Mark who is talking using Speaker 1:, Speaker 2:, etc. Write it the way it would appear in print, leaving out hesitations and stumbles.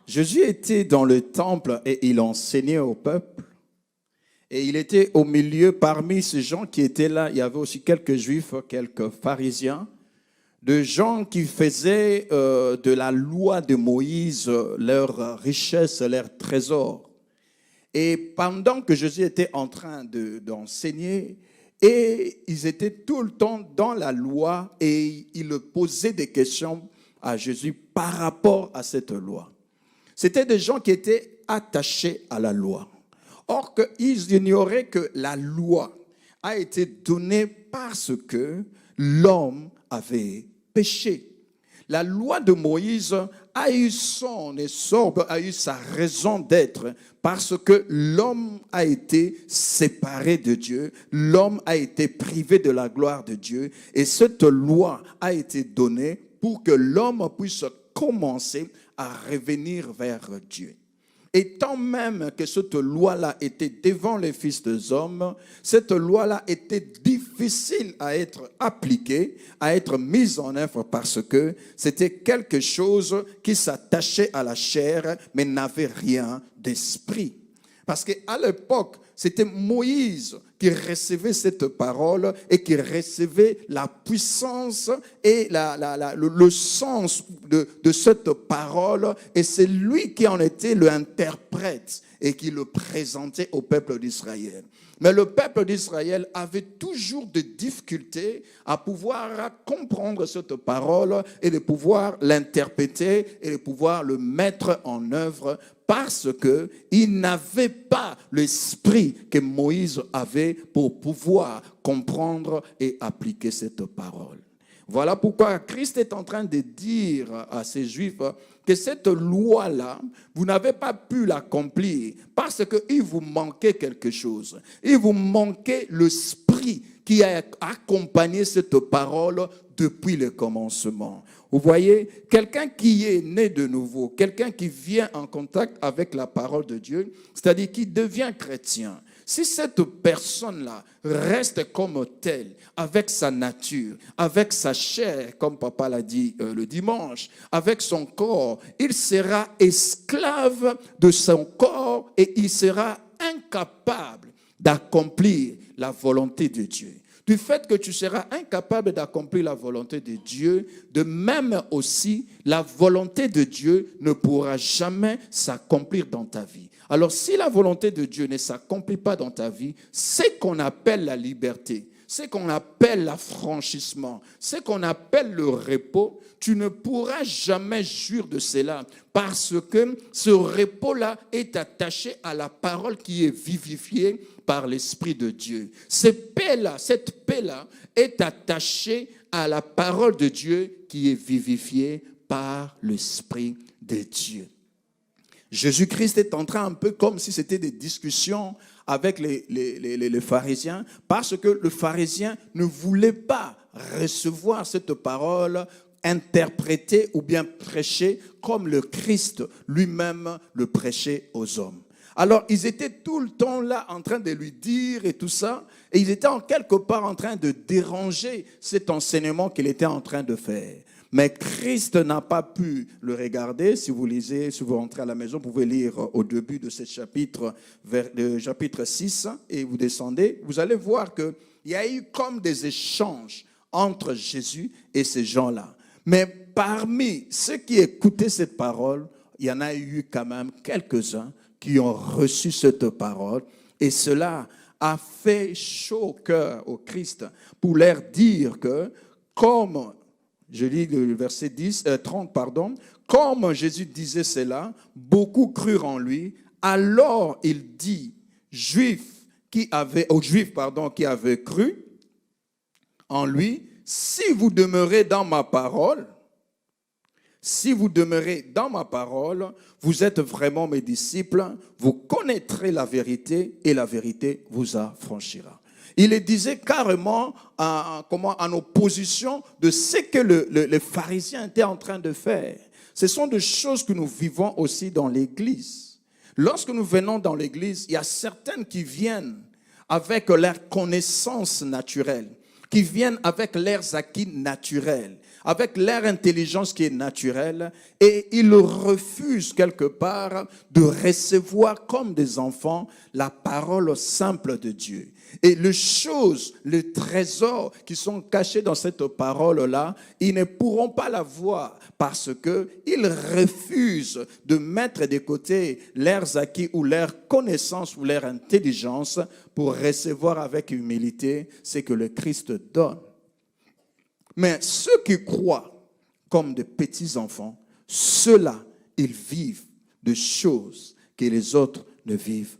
Speaker 1: Jésus était dans le temple et il enseignait au peuple. Et il était au milieu, parmi ces gens qui étaient là, il y avait aussi quelques juifs, quelques pharisiens, de gens qui faisaient de la loi de Moïse leur richesse, leur trésor. Et pendant que Jésus était en train d'enseigner, et ils étaient tout le temps dans la loi et ils posaient des questions à Jésus par rapport à cette loi. C'était des gens qui étaient attachés à la loi. Or, ils ignoraient que la loi a été donnée parce que l'homme avait péché. La loi de Moïse a eu son essor, a eu sa raison d'être parce que l'homme a été séparé de Dieu, l'homme a été privé de la gloire de Dieu et cette loi a été donnée pour que l'homme puisse commencer à revenir vers Dieu. Et tant même que cette loi-là était devant les fils des hommes, cette loi-là était difficile à être appliquée, à être mise en œuvre parce que c'était quelque chose qui s'attachait à la chair mais n'avait rien d'esprit. Parce qu'à l'époque, c'était Moïse qui recevait cette parole et qui recevait la puissance et le sens de cette parole. Et c'est lui qui en était l'interprète et qui le présentait au peuple d'Israël. Mais le peuple d'Israël avait toujours des difficultés à pouvoir comprendre cette parole et de pouvoir l'interpréter et de pouvoir le mettre en œuvre parce qu'il n'avait pas l'esprit que Moïse avait pour pouvoir comprendre et appliquer cette parole. Voilà pourquoi Christ est en train de dire à ces Juifs que cette loi-là, vous n'avez pas pu l'accomplir parce qu'il vous manquait quelque chose. Il vous manquait l'esprit qui a accompagné cette parole depuis le commencement. Vous voyez, quelqu'un qui est né de nouveau, quelqu'un qui vient en contact avec la parole de Dieu, c'est-à-dire qui devient chrétien, si cette personne-là reste comme telle, avec sa nature, avec sa chair, comme papa l'a dit le dimanche, avec son corps, il sera esclave de son corps et il sera incapable d'accomplir la volonté de Dieu. Du fait que tu seras incapable d'accomplir la volonté de Dieu, de même aussi, la volonté de Dieu ne pourra jamais s'accomplir dans ta vie. Alors, si la volonté de Dieu ne s'accomplit pas dans ta vie, c'est qu'on appelle la liberté, c'est qu'on appelle l'affranchissement, c'est qu'on appelle le repos, tu ne pourras jamais jouir de cela parce que ce repos-là est attaché à la parole qui est vivifiée par l'Esprit de Dieu. Cette paix-là est attachée à la parole de Dieu qui est vivifiée par l'Esprit de Dieu. Jésus-Christ est en train un peu comme si c'était des discussions avec les pharisiens parce que le pharisien ne voulait pas recevoir cette parole interprétée ou bien prêchée comme le Christ lui-même le prêchait aux hommes. Alors, ils étaient tout le temps là en train de lui dire et tout ça, et ils étaient en quelque part en train de déranger cet enseignement qu'il était en train de faire. Mais Christ n'a pas pu le regarder. Si vous lisez, si vous rentrez à la maison, vous pouvez lire au début de ce chapitre, vers le chapitre 6, et vous descendez, vous allez voir qu'il y a eu comme des échanges entre Jésus et ces gens-là. Mais parmi ceux qui écoutaient cette parole, il y en a eu quand même quelques-uns qui ont reçu cette parole. Et cela a fait chaud au cœur au Christ pour leur dire que, comme, je lis le verset 30, comme Jésus disait cela, beaucoup crurent en lui. Alors il dit aux Juifs qui avaient cru en lui, si vous demeurez dans ma parole, vous êtes vraiment mes disciples, vous connaîtrez la vérité et la vérité vous affranchira. Il le disait carrément en opposition de ce que les pharisiens étaient en train de faire. Ce sont des choses que nous vivons aussi dans l'Église. Lorsque nous venons dans l'Église, il y a certaines qui viennent avec leur connaissance naturelle, qui viennent avec leurs acquis naturels, avec leur intelligence qui est naturelle, et ils refusent quelque part de recevoir comme des enfants la parole simple de Dieu. Et les choses, les trésors qui sont cachés dans cette parole-là, ils ne pourront pas la voir parce qu'ils refusent de mettre de côté leurs acquis ou leurs connaissances ou leur intelligence pour recevoir avec humilité ce que le Christ donne. Mais ceux qui croient comme des petits-enfants, ceux-là, ils vivent des choses que les autres ne vivent